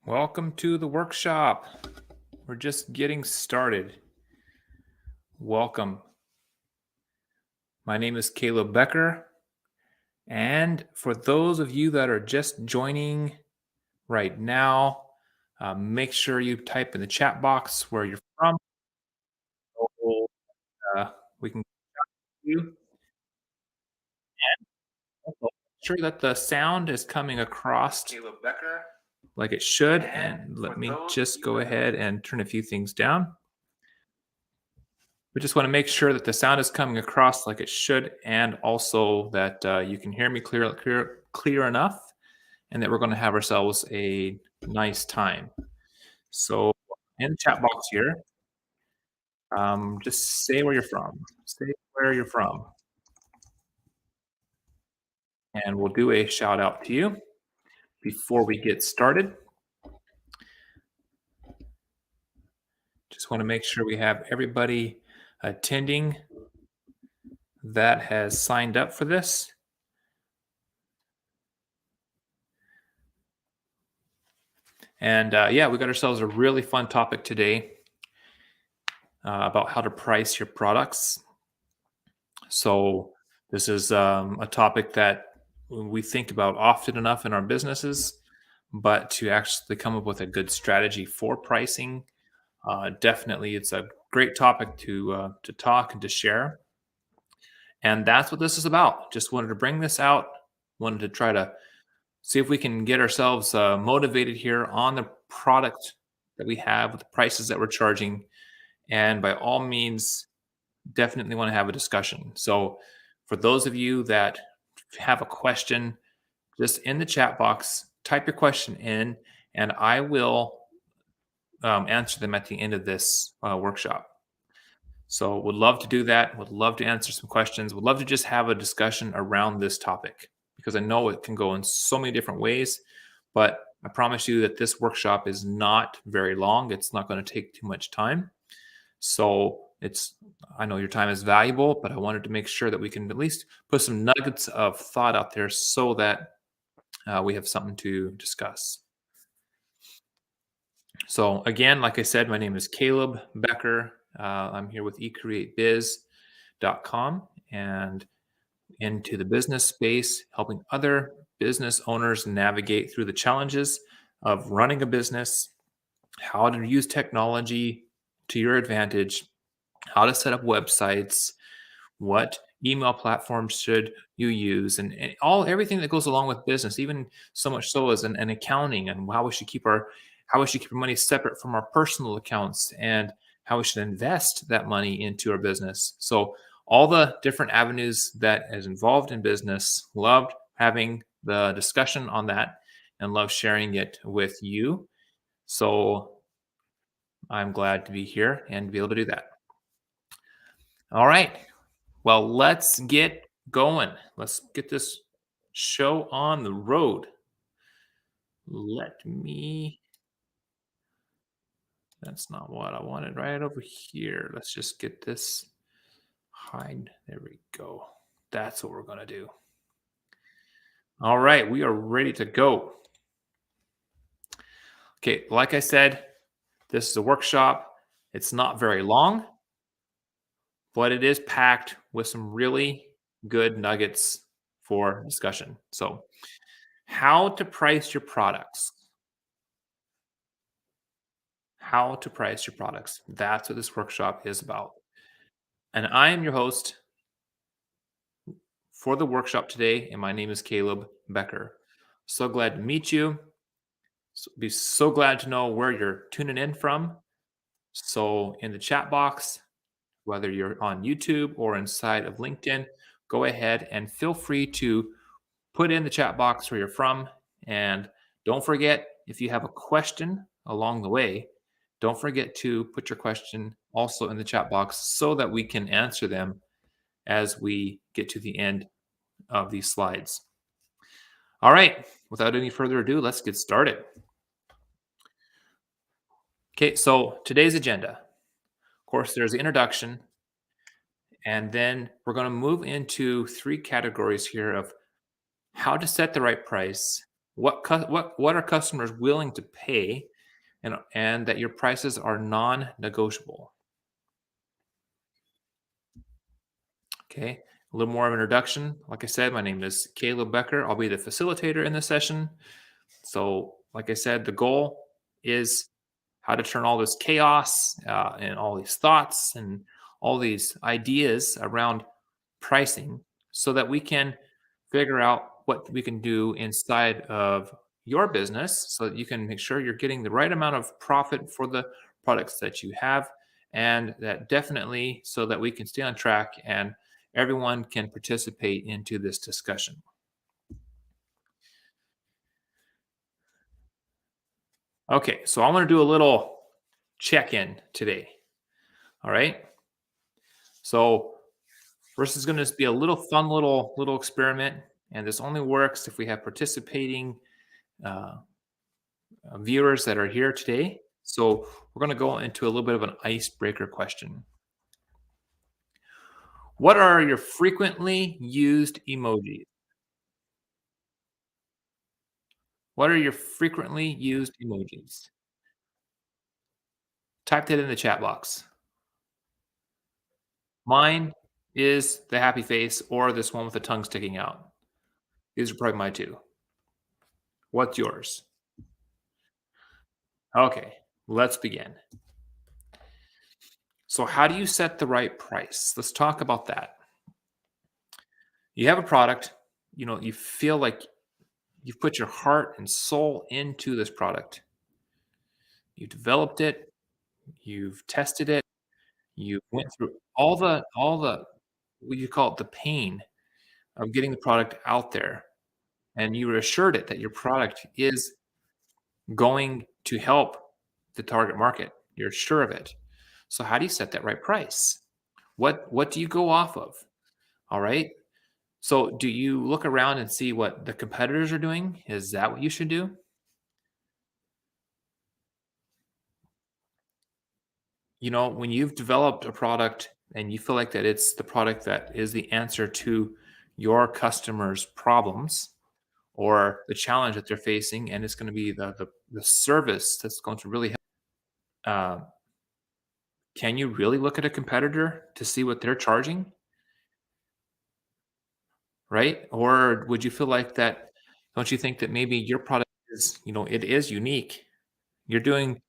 Welcome to the workshop. We're just getting started. Welcome. My name is Caleb Becker. And for those of you that are just joining right now, make sure you type in the chat box where you're from. So, we can see you. Also, make sure that the sound is coming across Caleb Becker like it should. And let me just go ahead and turn a few things down. We just want to make sure that the sound is coming across like it should, and also that you can hear me clear enough, and that we're going to have ourselves a nice time. So, in the chat box here, just say where you're from. Say where you're from, and we'll do a shout out to you before we get started. Just want to make sure we have everybody attending that has signed up for this. And yeah, we got ourselves a really fun topic today about how to price your products. So, this is a topic that we think about often enough in our businesses, but to actually come up with a good strategy for pricing, definitely it's a great topic to talk and to share. And that's what this is about. Just wanted to bring this out. Wanted to try to see if we can get ourselves motivated here on the product that we have, with the prices that we're charging, and by all means, definitely want to have a discussion. So, for those of you that have a question, just in the chat box, type your question in, and I will answer them at the end of this workshop. So, would love to do that. Would love to answer some questions. Would love to just have a discussion around this topic because I know it can go in so many different ways. But I promise you that this workshop is not very long. It's not going to take too much time. So I know your time is valuable, but I wanted to make sure that we can at least put some nuggets of thought out there so that we have something to discuss. So again, like I said, my name is Caleb Becker. I'm here with ecreatebiz.com and into the business space, helping other business owners navigate through the challenges of running a business, how to use technology to your advantage, how to set up websites, what email platforms should you use, and everything that goes along with business, even so much so as an accounting, and how we should keep our money separate from our personal accounts, and how we should invest that money into our business. So all the different avenues that is involved in business. Loved having the discussion on that and love sharing it with you. So I'm glad to be here and to be able to do that. All right. Well, let's get going. Let's get this show on the road. Let me. That's not what I wanted. Right over here. Let's just get this hide. There we go. That's what we're going to do. All right. We are ready to go. Okay. Like I said, this is a workshop. It's not very long, but it is packed with some really good nuggets for discussion. So, how to price your products. How to price your products. That's what this workshop is about. And I am your host for the workshop today, and my name is Caleb Becker. So glad to meet you. Be so glad to know where you're tuning in from. So, in the chat box, whether you're on YouTube or inside of LinkedIn, go ahead and feel free to put in the chat box where you're from. And don't forget, if you have a question along the way, don't forget to put your question also in the chat box so that we can answer them as we get to the end of these slides. All right, without any further ado, let's get started. Okay, so today's agenda. Of course, there's the introduction, and then we're going to move into three categories here of how to set the right price, What are customers willing to pay, and that your prices are non-negotiable. Okay. A little more of an introduction. Like I said, my name is Caleb Becker. I'll be the facilitator in this session. So, like I said, the goal is how to turn all this chaos and all these thoughts and all these ideas around pricing so that we can figure out what we can do inside of your business so that you can make sure you're getting the right amount of profit for the products that you have, and that definitely so that we can stay on track and everyone can participate into this discussion. Okay, so I'm going to do a little check-in today. All right. So first is going to be a little fun little experiment, and this only works if we have participating uh, viewers that are here today. So we're going to go into a little bit of an icebreaker question. What are your frequently used emojis? What are your frequently used emojis? Type that in the chat box. Mine is the happy face or this one with the tongue sticking out. These are probably my two. What's yours? Okay, let's begin. So, how do you set the right price? Let's talk about that. You have a product, you feel like you've put your heart and soul into this product. You developed it, you've tested it, you went through all the what you call it, the pain of getting the product out there, and you were assured it that your product is going to help the target market. You're sure of it. So how do you set that right price? What do you go off of? All right. So do you look around and see what the competitors are doing? Is that what you should do? When you've developed a product and you feel like that it's the product that is the answer to your customers' problems or the challenge that they're facing, and it's going to be the service that's going to really help. Uh, can you really look at a competitor to see what they're charging, right? Or would you feel like that? Don't you think that maybe your product is, it is unique? You're doing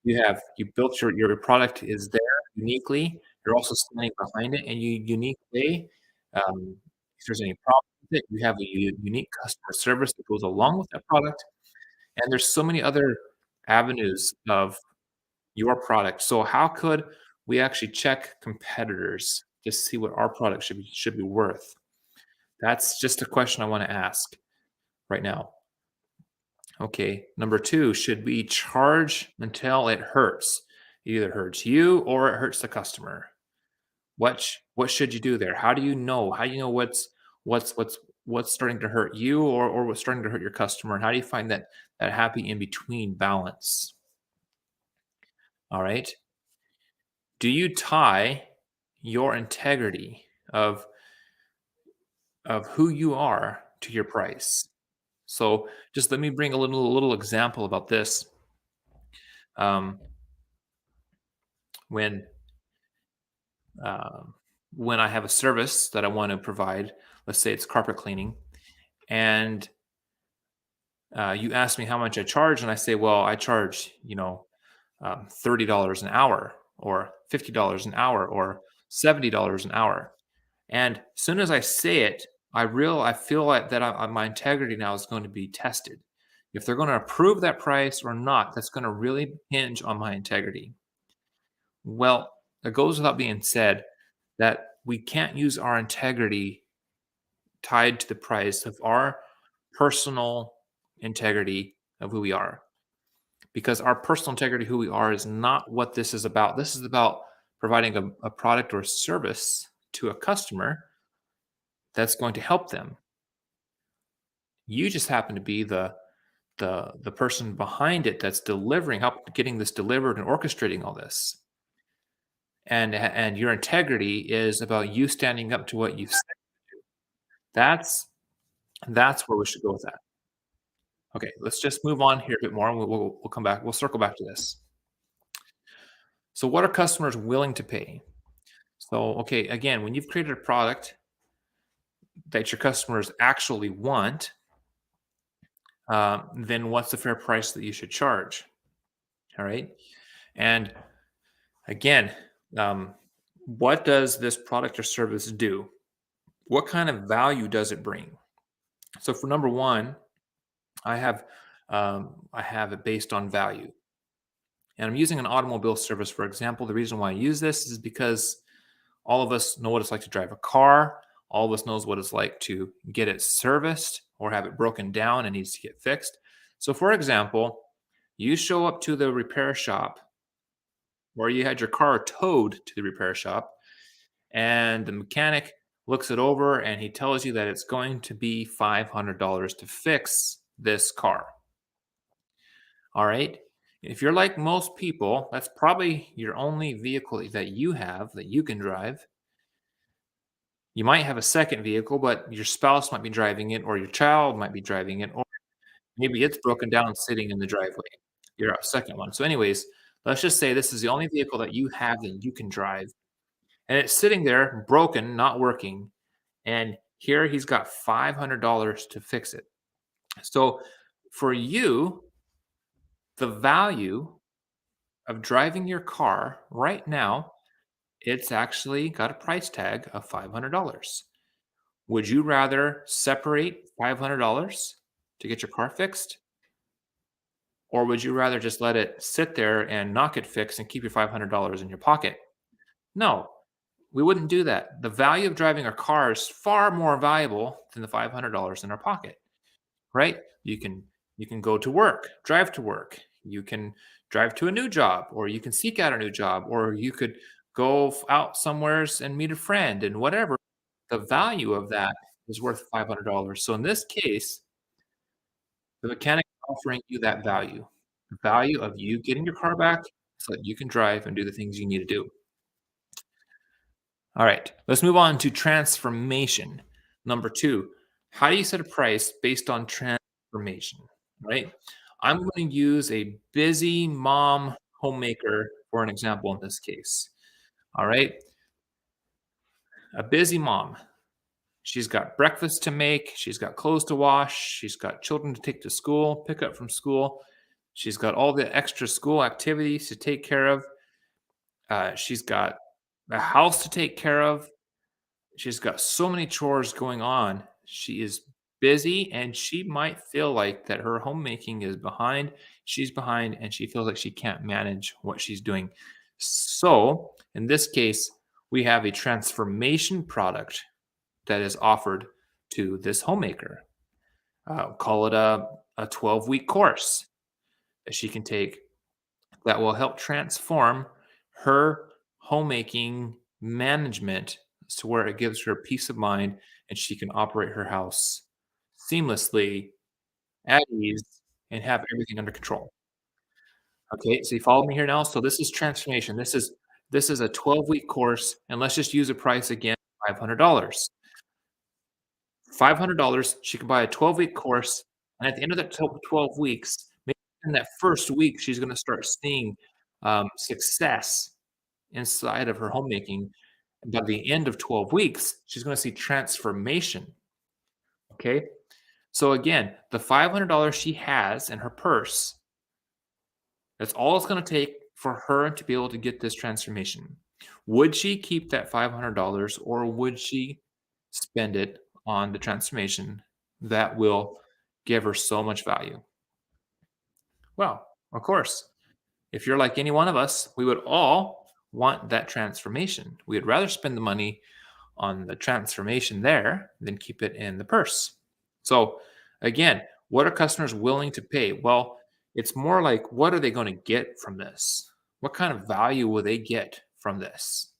you built your product is there uniquely. You're also standing behind it in a unique way. If there's any problem with it, you have a unique customer service that goes along with that product, and there's so many other avenues of your product. So how could we actually check competitors to see what our product should be worth? That's just a question I want to ask right now. Okay. Number two, should we charge until it hurts? It either hurts you or it hurts the customer. What should you do there? How do you know? How do you know what's what's what's starting to hurt you or what's starting to hurt your customer? And how do you find that happy in between balance? All right. Do you tie your integrity of who you are to your price? So just let me bring a little example about this. Um, when um, when I have a service that I want to provide, let's say it's carpet cleaning, and you ask me how much I charge, and I say, well, I charge, $30 an hour, or $50 an hour, or $70 an hour. And as soon as I say it, I feel like that my integrity now is going to be tested. If they're going to approve that price or not, that's going to really hinge on my integrity. Well, it goes without being said that we can't use our integrity tied to the price of our personal integrity of who we are, because our personal integrity, who we are, is not what this is about. This is about providing a product or service to a customer that's going to help them. You just happen to be the person behind it that's delivering, help getting this delivered and orchestrating all this. And your integrity is about you standing up to what you said. That's that's where we should go with that. Okay, let's just move on here a bit more, and we'll come back. We'll circle back to this. So, what are customers willing to pay? So, okay, again, when you've created a product that your customers actually want, then what's the fair price that you should charge? All right. And again, um, what does this product or service do? What kind of value does it bring? So, for number one, I have I have it based on value, and I'm using an automobile service for example. The reason why I use this is because all of us know what it's like to drive a car. All of us knows what it's like to get it serviced or have it broken down and needs to get fixed. So, for example, you show up to the repair shop or you had your car towed to the repair shop, and the mechanic looks it over and he tells you that it's going to be $500 to fix this car. All right. If you're like most people, that's probably your only vehicle that you have that you can drive. You might have a second vehicle, but your spouse might be driving it, or your child might be driving it, or maybe it's broken down and sitting in the driveway. Your second one. So, anyways, let's just say this is the only vehicle that you have that you can drive, and it's sitting there broken, not working. And here he's got $500 to fix it. So, for you, the value of driving your car right now, it's actually got a price tag of $500. Would you rather separate $500 to get your car fixed? Or would you rather just let it sit there and not get fixed and keep your $500 in your pocket? No, we wouldn't do that. The value of driving a car is far more valuable than the $500 in our pocket, right? You can go to work, drive to work. You can drive to a new job, or you can seek out a new job, or you could go out somewheres and meet a friend and whatever. The value of that is worth $500. So in this case, the mechanic is offering you that value, the value of you getting your car back so that you can drive and do the things you need to do. All right, let's move on to transformation. Number two, how do you set a price based on transformation? Right? I'm going to use a busy mom homemaker for an example in this case. All right, a busy mom. She's got breakfast to make, she's got clothes to wash, she's got children to take to school, pick up from school. She's got all the extra school activities to take care of. She's got a house to take care of. She's got so many chores going on. She is busy and she might feel like that her homemaking is behind. She's behind and she feels like she can't manage what she's doing. So, in this case, we have a transformation product that is offered to this homemaker. Call it a 12-week course that she can take that will help transform her homemaking management to where it gives her peace of mind and she can operate her house seamlessly at ease and have everything under control. Okay, so you follow me here now? So this is transformation. This is a 12-week course, and let's just use a price again, $500. $500, she could buy a 12-week course, and at the end of that 12 weeks, maybe in that first week, she's gonna start seeing, success inside of her homemaking. By the end of 12 weeks, she's gonna see transformation, okay? So again, the $500 she has in her purse, that's all it's gonna take for her to be able to get this transformation. Would she keep that $500 or would she spend it on the transformation that will give her so much value? Well, of course, if you're like any one of us, we would all want that transformation. We'd rather spend the money on the transformation there than keep it in the purse. So, again, what are customers willing to pay? Well, it's more like what are they going to get from this? What kind of value will they get from this?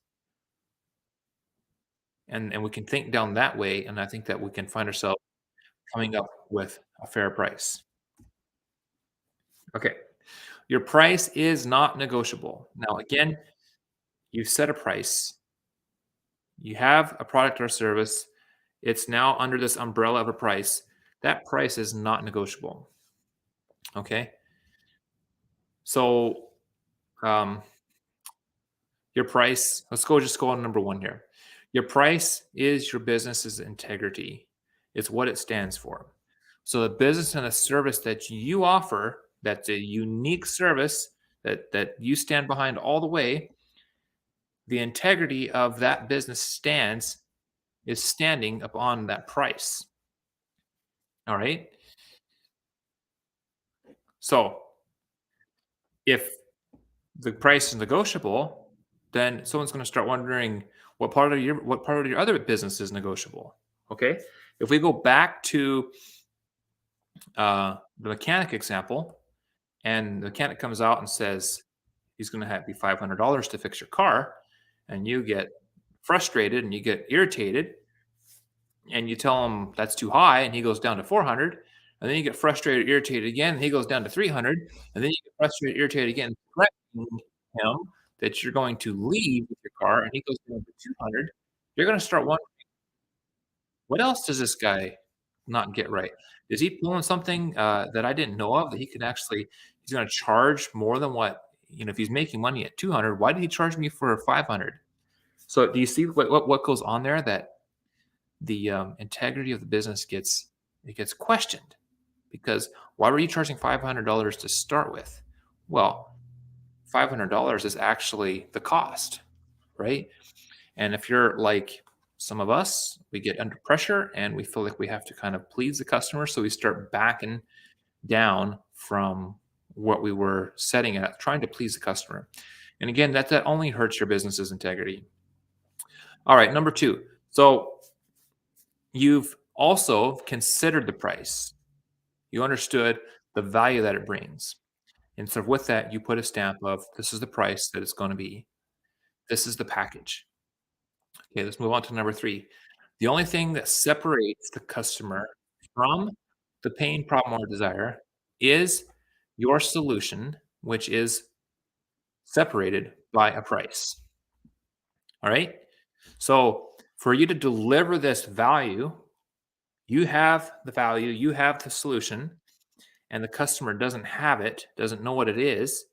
And we can think down that way, and I think that we can find ourselves coming up with a fair price. Okay, your price is not negotiable. Now, again, you set a price. You have a product or service. It's now under this umbrella of a price. That price is not negotiable. Okay. So, um, your price, just go on number one here. Your price is your business's integrity, it's what it stands for. So, the business and the service that you offer, that's a unique service that you stand behind all the way, the integrity of that business is standing upon that price. All right. So, if the price is negotiable, then someone's going to start wondering what part of your other business is negotiable. Okay, if we go back to the mechanic example, and the mechanic comes out and says he's going to have be $500 to fix your car, and you get frustrated and you get irritated, and you tell him that's too high, and he goes down to 400, and then you get frustrated, irritated again, and he goes down to 300, and then you get frustrated, irritated again, threatening him that you're going to leave with your car, and he goes down to 200. You're going to start wondering, what else does this guy not get right? Is he pulling something that I didn't know of that he could actually? He's going to charge more than what if he's making money at 200. Why did he charge me for 500? So do you see what goes on there? That the integrity of the business gets questioned because why were you charging $500 to start with? Well, $500 is actually the cost, right? And if you're like some of us, we get under pressure and we feel like we have to kind of please the customer, so we start backing down from what we were setting at, trying to please the customer. And again, that only hurts your business's integrity. All right, number two. So you've also considered the price. You understood the value that it brings. And so with that, you put a stamp of this is the price that it's going to be. This is the package. Okay, let's move on to number three. The only thing that separates the customer from the pain, problem, or desire is your solution, which is separated by a price. All right. So for you to deliver this value, you have the value, you have the solution, and the customer doesn't have it, doesn't know what it is,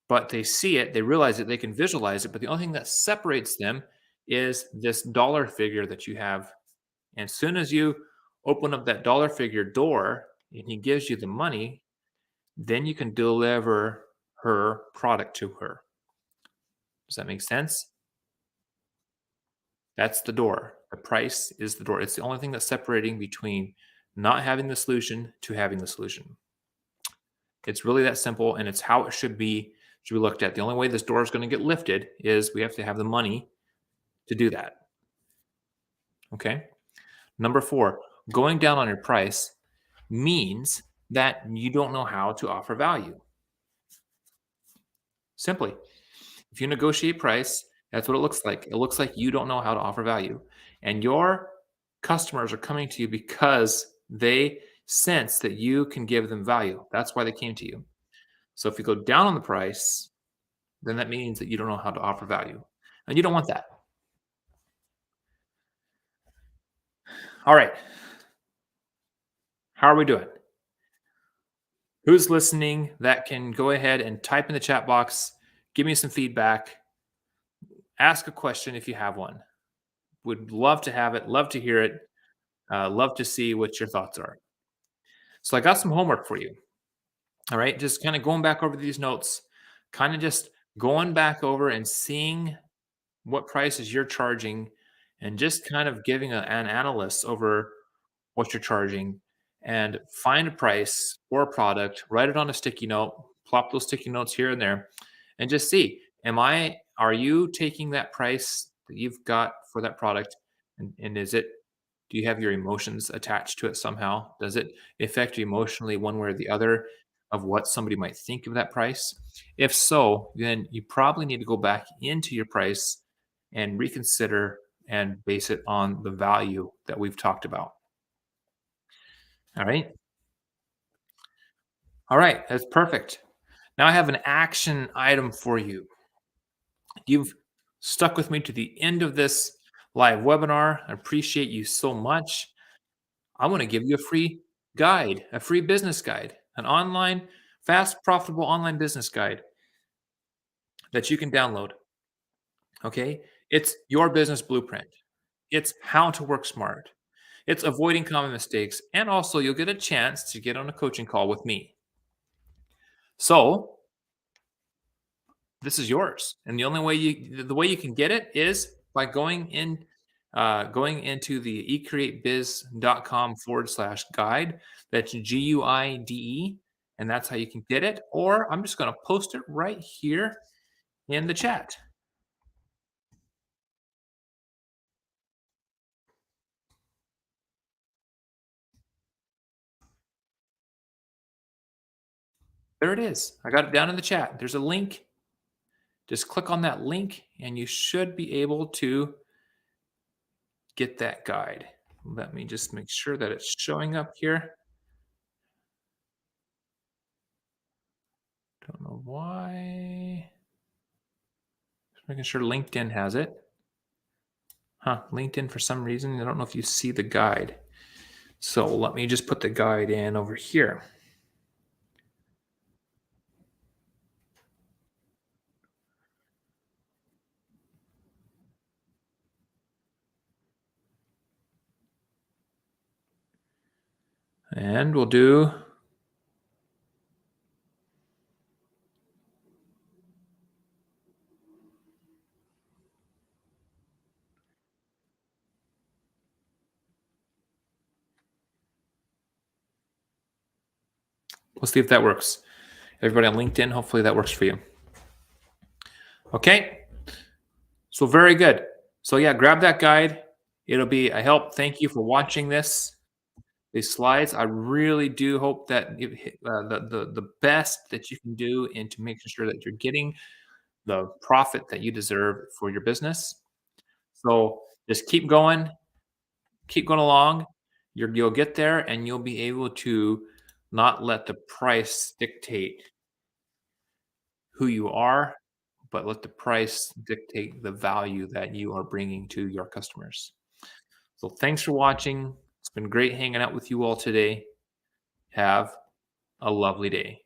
but they see it, they realize it, they can visualize it. But the only thing that separates them is this dollar figure that you have. And as soon as you open up that dollar figure door and he gives you the money, then you can deliver her product to her. Does that make sense? That's the door. The price is the door. It's the only thing that's separating between not having the solution to having the solution. It's really that simple, and it's how it should be looked at. The only way this door is going to get lifted is we have to have the money to do that. Okay. Number four, going down on your price means that you don't know how to offer value. Simply, if you negotiate price, that's what it looks like. It looks like you don't know how to offer value. And your customers are coming to you because they sense that you can give them value. That's why they came to you. So if you go down on the price, then that means that you don't know how to offer value. And you don't want that. All right. How are we doing? Who's listening that can go ahead and type in the chat box, give me some feedback, ask a question if you have one. Would love to have it, love to hear it, love to see what your thoughts are. So I got some homework for you. All right, just kind of going back over these notes, kind of just going back over and seeing what prices you're charging and just kind of giving an analysis over what you're charging and find a price for a product, write it on a sticky note, plop those sticky notes here and there, and just see, are you taking that price that you've got for that product and do you have your emotions attached to it somehow? Does it affect you emotionally one way or the other of what somebody might think of that price? If so, then you probably need to go back into your price and reconsider and base it on the value that we've talked about. All right. All right. That's perfect. Now I have an action item for you. You've stuck with me to the end of this live webinar. I appreciate you so much. I want to give you a free guide, a free business guide. an online, fast, profitable online business guide that you can download. Okay. It's your business blueprint. It's how to work smart. It's avoiding common mistakes. And also, you'll get a chance to get on a coaching call with me. So, this is yours. And the only way the way you can get it is by going into the ecreatebiz.com/guide. That's GUIDE. And that's how you can get it. Or I'm just going to post it right here in the chat. There it is. I got it down in the chat. There's a link. Just click on that link and you should be able to get that guide. Let me just make sure that it's showing up here. Don't know why. Just making sure LinkedIn has it. Huh, LinkedIn for some reason, I don't know if you see the guide. So let me just put the guide in over here. And we'll see if that works. Everybody on LinkedIn, hopefully that works for you. Okay. So very good. So yeah, grab that guide. It'll be a help. Thank you for watching these slides. I really do hope that the best that you can do into making sure that you're getting the profit that you deserve for your business. So just keep going along. You'll get there, and you'll be able to not let the price dictate who you are, but let the price dictate the value that you are bringing to your customers. So thanks for watching. It's been great hanging out with you all today. Have a lovely day.